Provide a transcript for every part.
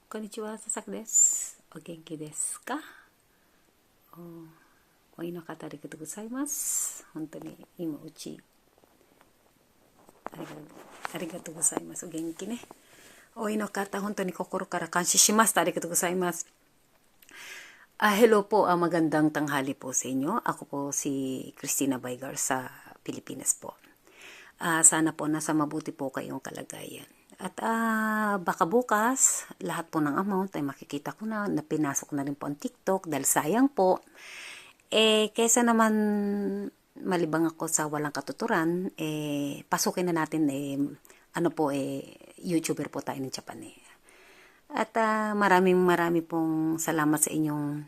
Konnichiwa, Sasak desu. O genki desu ka?おいの方ありがとうございます。本当に今うちありがとうございます。お元気ね。おいの方本当に心から感謝します。ありがとうございます。Hello po, magandang tanghali po sa inyo. Ako po si Christina Baygar sa Pilipinas po. Sana po nasa mabuti po kayong kalagayan. At baka bukas, lahat po ng amount ay makikita ko na pinasok na rin po ang TikTok dahil sayang po. Kesa naman malibang ako sa walang katuturan, pasukin na natin, YouTuber po tayo ng Japan At maraming pong salamat sa inyong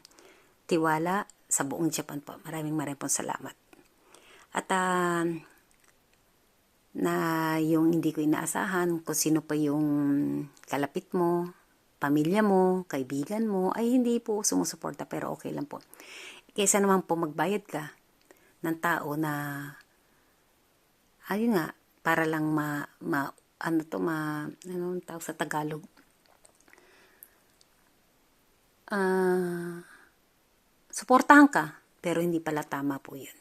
tiwala sa buong Japan po. Maraming pong salamat. At na yung hindi ko inaasahan kung sino pa yung kalapit mo, pamilya mo, kaibigan mo, ay hindi po sumusuporta pero okay lang po. Kaysa naman po magbayad ka ng tao na ayun nga, para lang anong tawag sa Tagalog? Suportahan ka, pero hindi pala tama po yun.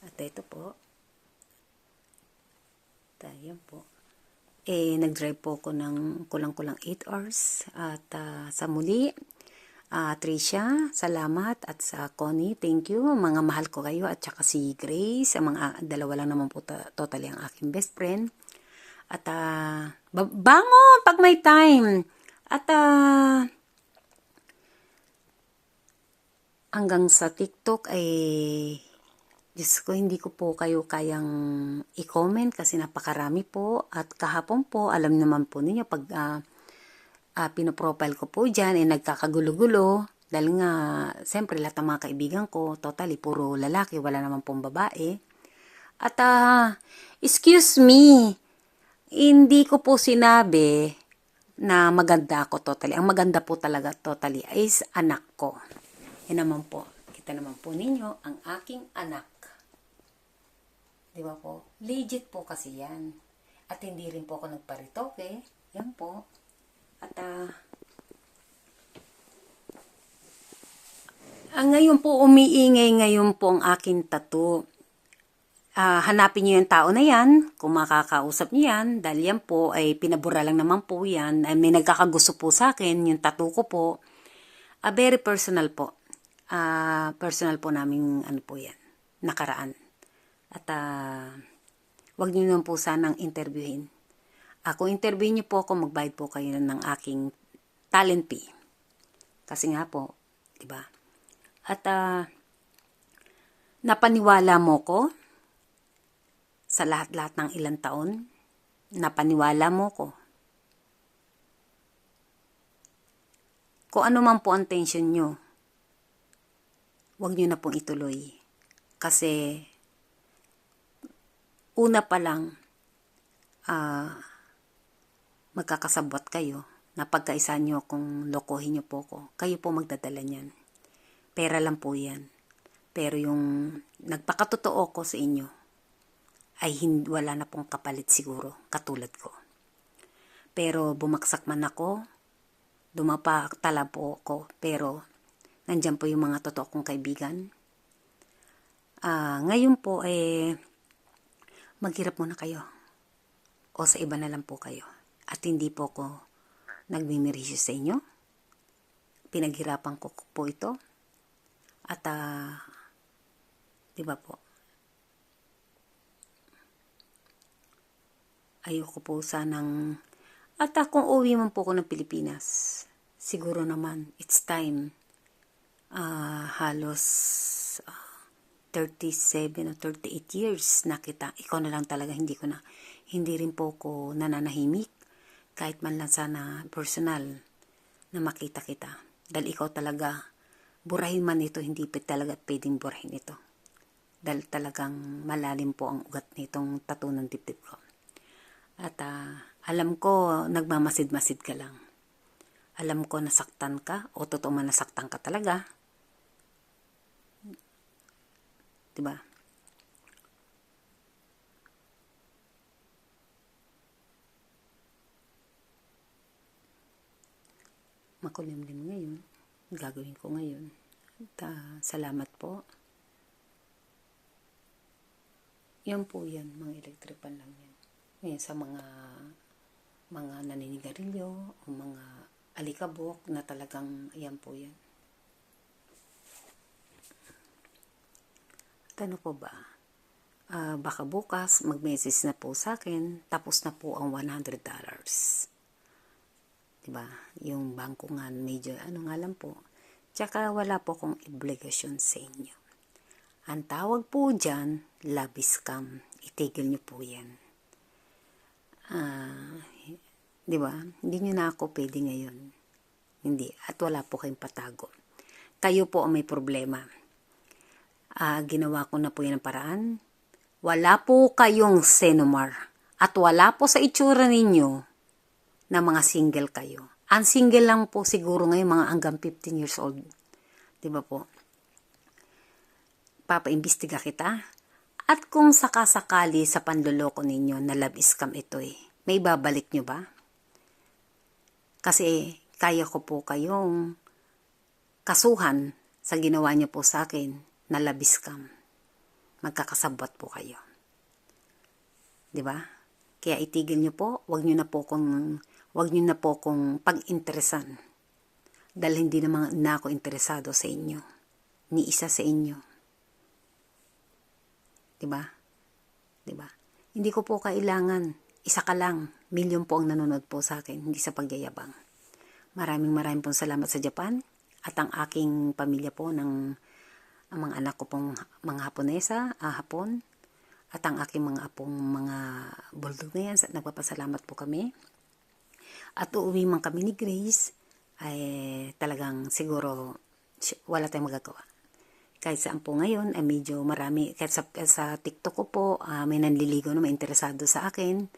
At ito po, tayo po. Nag-drive po ako ng kulang-kulang 8 hours. At sa muli, Tricia, salamat. At sa Connie, thank you. Mga mahal ko kayo. At saka si Grace, mga dalawa lang naman po totally ang aking best friend. At bangon pag may time. At hanggang sa TikTok ay Diyos ko, hindi ko po kayo kayang i-comment kasi napakarami po. At kahapon po, alam naman po ninyo, pag pinoprofile ko po dyan, nagkakagulo-gulo. Dahil nga, siyempre, lahat ng mga kaibigan ko, totally, puro lalaki, wala naman pong babae. At, excuse me, hindi ko po sinabi na maganda ako totally. Ang maganda po talaga totally is anak ko. Yan naman po. Kita naman po ninyo, ang aking anak. Di ba po? Legit po kasi yan. At hindi rin po ako nagparitoke. Yan po. At ngayon po, umiingay ngayon po ang aking tattoo. Hanapin niyo yung tao na yan, kung makakausap niyo yan, dahil yan po ay pinabura lang naman po yan. May nagkakagusto po sa akin, yung tattoo ko po. Very personal po. Personal po naming ano po yan, nakaraan. At wag niyo naman po sanang interviewin. Kung interviewin niyo po ako, magbayad po kayo ng aking talent fee. Kasi nga po, di ba? At napaniwala mo ko sa lahat-lahat ng ilang taon. Napaniwala mo ko. Kung ano man po ang tension nyo, huwag nyo na pong ituloy. Kasi, una pa lang, magkakasabwat kayo na pagkaisa nyo kung lokohin nyo po ko. Kayo po magdadala niyan. Pera lang po yan. Pero yung nagpakatotoo ko sa inyo, ay wala na pong kapalit siguro, katulad ko. Pero bumagsak man ako, dumapaktala po ako, pero nandyan po yung mga totoo kong kaibigan. Ngayon po, maghirap muna kayo. O sa iba na lang po kayo. At hindi po ako nagmimirisyo sa inyo. Pinaghirapan ko po ito. At, di ba po? Ayoko po sanang, at kung uwi man po ako ng Pilipinas, siguro naman, it's time. Halos 37 o 38 years na kita. Ikaw na lang talaga, hindi rin po ako nananahimik. Kahit man lang sana personal na makita kita. Dahil ikaw talaga, burahin man ito, hindi pa talaga pwedeng burahin ito. Dahil talagang malalim po ang ugat nitong tattoo ng dibdib ko. At alam ko, nagmamasid-masid ka lang. Alam ko nasaktan ka, o totoo man nasaktan ka talaga. Diba? makulimlim ngayon. Gagawin ko ngayon. At, salamat po. Yan po yan, mga electric pan lang yan. Ngayon sa mga naninigarilyo o mga alikabok na talagang yan po yan. At ano po ba? Baka bukas mag-message na po sa akin, tapos na po ang $100. Diba? Yung bangko nga, medyo ano nga lang po. Tsaka wala po akong obligasyon sa inyo. Ang tawag po dyan, love scam. Itigil nyo po yan. Diba? Hindi nyo na ako pwede ngayon. Hindi. At wala po kayong patago. Kayo po ang may problema. Ginawa ko na po yan ang paraan. Wala po kayong Senomar. At wala po sa itsura ninyo na mga single kayo. Ang single lang po siguro ngayon mga hanggang 15 years old. Diba po? Papaimbestiga kita. At kung sakasakali sa panloloko ninyo na love scam ito may babalik nyo ba? Kasi kaya ko po kayong kasuhan sa ginawa nyo po sa akin na love scam. Magkakasabot po kayo. Diba? Kaya itigil nyo po, wag nyo na po kung pag-interesan. Dahil hindi naman na ako interesado sa inyo. Ni isa sa inyo. Diba? Diba? Hindi ko po kailangan. Isa ka lang. Milyon po ang nanonood po sa akin. Hindi sa pagyayabang. Maraming pong salamat sa Japan. At ang aking pamilya po ang mga anak ko pong mga Haponesa, Hapon, at ang aking mga apong mga bulldog na yan, nagpapasalamat po kami. At uuwi man kami ni Grace, ay talagang siguro wala tayong magagawa. Kahit saan po ngayon, ay medyo marami, kahit sa TikTok ko po, may nanliligaw na may interesado sa akin.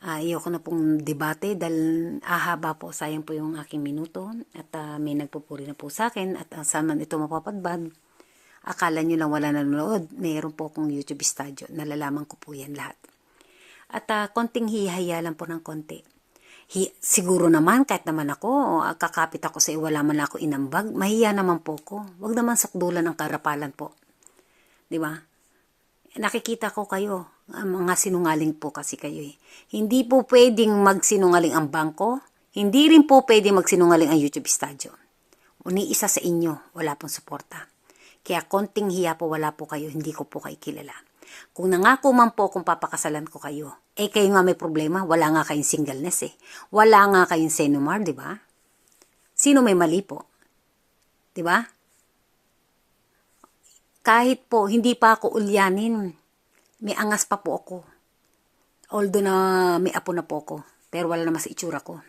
Ayoko na pong debate dahil ahaba po, sayang po yung aking minuto at may nagpupuri na po sa akin at saan man ito mapapadbad. Akala nyo lang wala nanonood, mayroon po akong YouTube studio, nalalaman ko po yan lahat. At konting hihaya lang po ng konti. Siguro naman, kahit naman ako, kakapit ako sa wala man ako inambag, mahiya naman po ko. Huwag naman sakdulan ng karapalan po. Diba? Nakikita ko kayo, mga sinungaling po kasi kayo Hindi po pwedeng magsinungaling ang bangko, hindi rin po pwedeng magsinungaling ang YouTube studio. Uni isa sa inyo, wala pong suporta. Kaya konting hiya po wala po kayo, hindi ko po kayo kilala. Kung nangako man po kung papakasalan ko kayo, kayo nga may problema, wala nga kayong singleness Wala nga kayong Senomar, di ba? Sino may mali po? Di ba? Kahit po, hindi pa ako ulyanin. May angas pa po ako. Although na may apo na po ako. Pero wala naman sa itsura ko.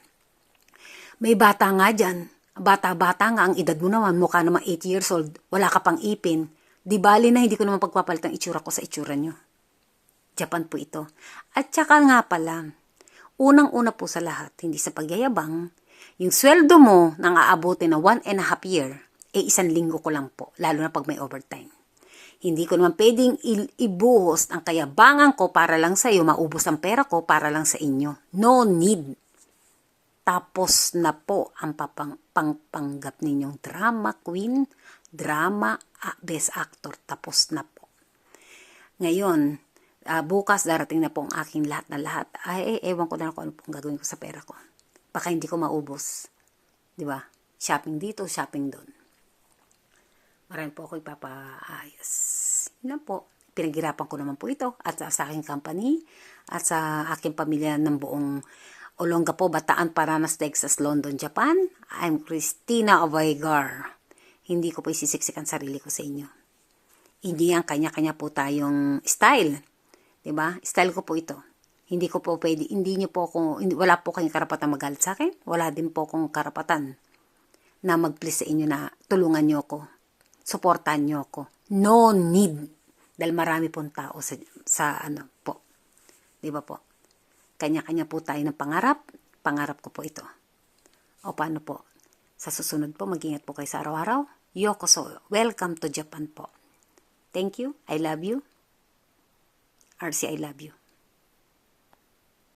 May bata nga dyan. Bata-bata nga ang edad mo naman. Mukha naman 8 years old. Wala ka pang ipin. Di bali na hindi ko naman pagpapalit ang itsura ko sa itsura nyo. Japan po ito. At saka nga pala, unang-una po sa lahat, hindi sa pagyayabang, yung sweldo mo nang aabutin na 1.5 year, 1 linggo ko lang po. Lalo na pag may overtime. Hindi ko naman pwedeng ibuhos ang kayabangan ko para lang sa iyo, maubos ang pera ko para lang sa inyo. No need. Tapos na po ang pangpanggap ninyong drama queen, drama best actor. Tapos na po. Ngayon, bukas darating na po ang aking lahat na lahat. Ewan ko na kung ano pong gagawin ko sa pera ko. Baka hindi ko maubos. Diba? Shopping dito, shopping doon. Marami po ako ipapaayos. Yun po. Pinaghirapan ko naman po ito at sa aking company at sa aking pamilya ng buong Olongapo, Bataan, Paranas, Texas, London, Japan. I'm Christina Obaygar. Hindi ko po isisiksikan sarili ko sa inyo. Hindi yan, kanya-kanya po tayong style. Diba? Style ko po ito. Hindi ko po pwede, wala po kayong karapatan magalit sa akin. Wala din po akong karapatan na mag-please sa inyo na tulungan nyo ako. Suportahan nyo ako. No need. Dahil marami pong tao sa ano po. Di ba po? Kanya-kanya po tayo ng pangarap. Pangarap ko po ito. O paano po? Sa susunod po, mag-ingat po kayo sa araw-araw. Yokoso. Welcome to Japan po. Thank you. I love you. RC, I love you.